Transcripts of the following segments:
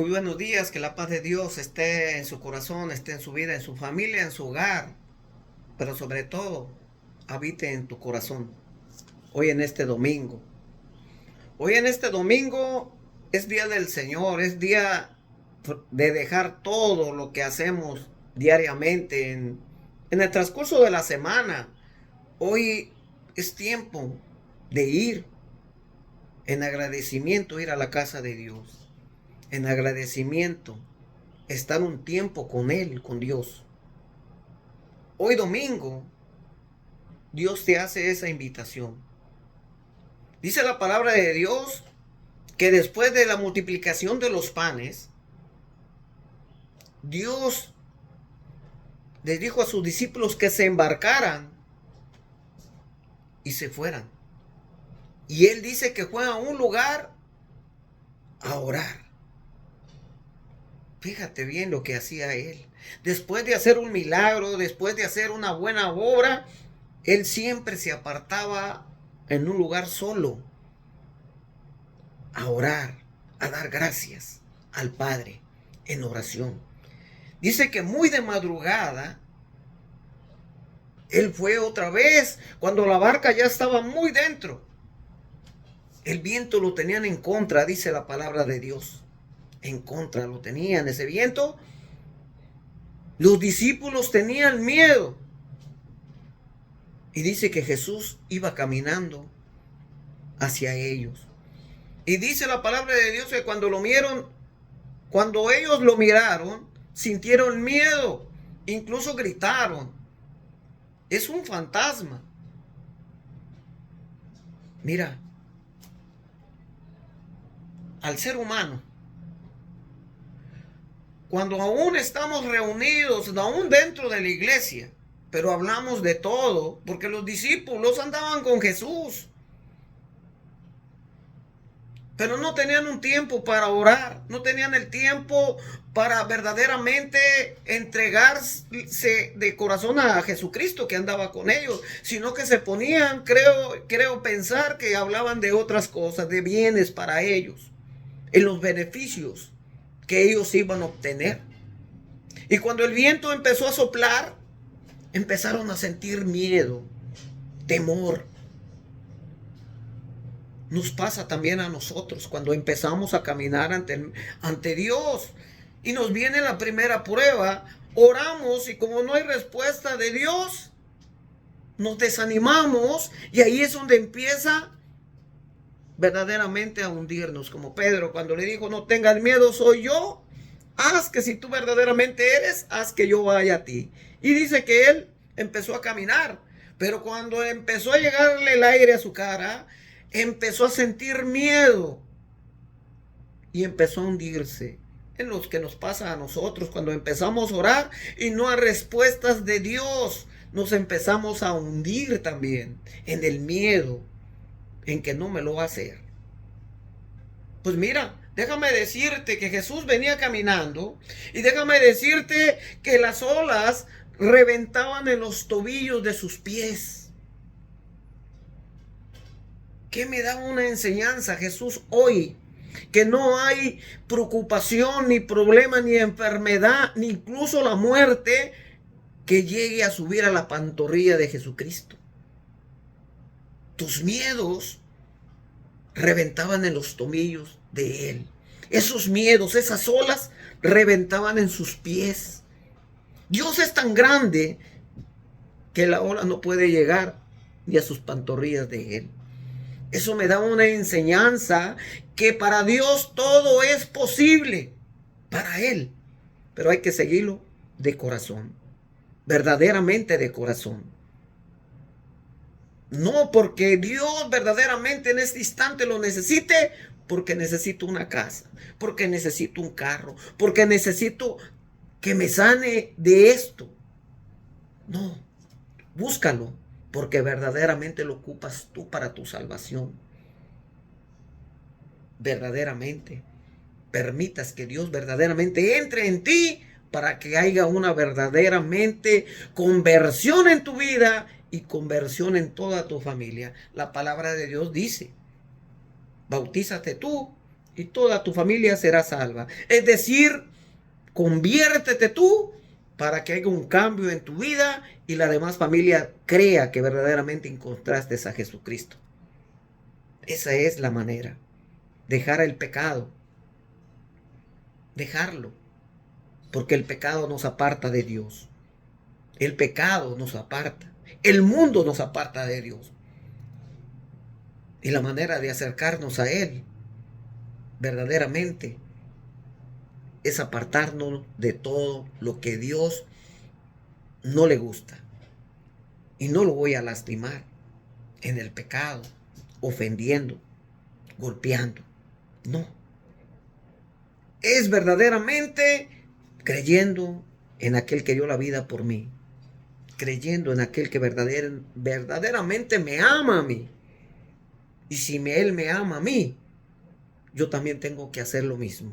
Muy buenos días, que la paz de Dios esté en su corazón, esté en su vida, en su familia, en su hogar, pero sobre todo habite en tu corazón. Hoy en este domingo. Hoy en este domingo es día del Señor, es día de dejar todo lo que hacemos diariamente en el transcurso de la semana. Hoy es tiempo de ir en agradecimiento, ir a la casa de Dios. En agradecimiento, estar un tiempo con Él, con Dios. Hoy domingo, Dios te hace esa invitación. Dice la palabra de Dios que después de la multiplicación de los panes, Dios les dijo a sus discípulos que se embarcaran y se fueran. Y Él dice que fue a un lugar a orar. Fíjate bien lo que hacía Él. Después de hacer un milagro, después de hacer una buena obra, Él siempre se apartaba en un lugar solo a orar, a dar gracias al Padre en oración. Dice que muy de madrugada, Él fue otra vez, cuando la barca ya estaba muy dentro. El viento lo tenían en contra, dice la palabra de Dios. En contra lo tenían ese viento. Los discípulos tenían miedo. Y dice que Jesús iba caminando hacia ellos. Y dice la palabra de Dios que cuando ellos lo miraron, sintieron miedo, incluso gritaron. Es un fantasma. Mira, al ser humano, cuando aún estamos reunidos, aún dentro de la iglesia, pero hablamos de todo, porque los discípulos andaban con Jesús, pero no tenían un tiempo para orar, no tenían el tiempo para verdaderamente entregarse de corazón a Jesucristo que andaba con ellos, sino que se ponían, creo pensar que hablaban de otras cosas, de bienes para ellos, en los beneficios que ellos iban a obtener. Y cuando el viento empezó a soplar, empezaron a sentir miedo, temor. Nos pasa también a nosotros cuando empezamos a caminar ante Dios y nos viene la primera prueba, oramos y como no hay respuesta de Dios, nos desanimamos y ahí es donde empieza verdaderamente a hundirnos, como Pedro cuando le dijo: no tengas miedo, soy yo, haz que si tú verdaderamente eres, haz que yo vaya a ti. Y dice que él empezó a caminar, pero cuando empezó a llegarle el aire a su cara, empezó a sentir miedo y empezó a hundirse. En lo que nos pasa a nosotros cuando empezamos a orar y no hay respuestas de Dios, nos empezamos a hundir también en el miedo, en que no me lo va a hacer. Pues mira, déjame decirte que Jesús venía caminando y déjame decirte que las olas reventaban en los tobillos de sus pies. ¿Qué me da una enseñanza Jesús hoy? Que no hay preocupación, ni problema, ni enfermedad, ni incluso la muerte que llegue a subir a la pantorrilla de Jesucristo. Tus miedos reventaban en los tobillos de Él. Esos miedos, esas olas reventaban en sus pies. Dios es tan grande que la ola no puede llegar ni a sus pantorrillas de Él. Eso me da una enseñanza que para Dios todo es posible, para Él. Pero hay que seguirlo de corazón, verdaderamente de corazón. No porque Dios verdaderamente en este instante lo necesite, porque necesito una casa, porque necesito un carro, porque necesito que me sane de esto. No, búscalo, porque verdaderamente lo ocupas tú para tu salvación. Verdaderamente permitas que Dios verdaderamente entre en ti para que haya una verdaderamente conversión en tu vida y conversión en toda tu familia. La palabra de Dios dice: bautízate tú y toda tu familia será salva. Es decir, conviértete tú para que haya un cambio en tu vida y la demás familia crea que verdaderamente encontraste a Jesucristo. Esa es la manera. Dejar el pecado. Dejarlo. Porque el pecado nos aparta de Dios. El pecado nos aparta. El mundo nos aparta de Dios. Y la manera de acercarnos a Él verdaderamente es apartarnos de todo lo que Dios no le gusta. Y no lo voy a lastimar en el pecado, ofendiendo, golpeando. No. Es verdaderamente creyendo en aquel que dio la vida por mí. Creyendo en aquel que verdaderamente me ama a mí. Y si Él me ama a mí, yo también tengo que hacer lo mismo.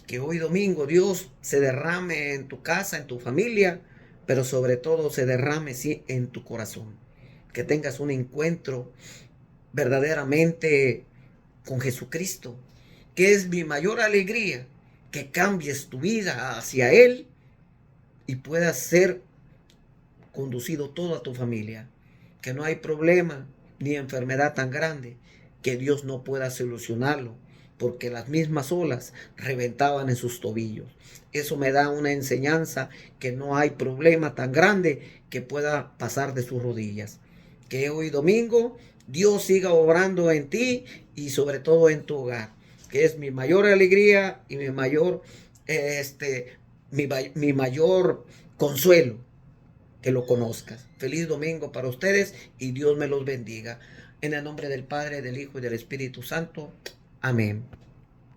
Que hoy domingo Dios se derrame en tu casa, en tu familia, pero sobre todo se derrame en tu corazón. Que tengas un encuentro verdaderamente con Jesucristo, que es mi mayor alegría, que cambies tu vida hacia Él y puedas ser conducido toda tu familia. Que no hay problema ni enfermedad tan grande que Dios no pueda solucionarlo, porque las mismas olas reventaban en sus tobillos. Eso me da una enseñanza que no hay problema tan grande que pueda pasar de sus rodillas. Que hoy domingo Dios siga obrando en ti y sobre todo en tu hogar, que es mi mayor alegría y mi mayor, mi mayor consuelo, que lo conozcas. Feliz domingo para ustedes y Dios me los bendiga. En el nombre del Padre, del Hijo y del Espíritu Santo. Amén.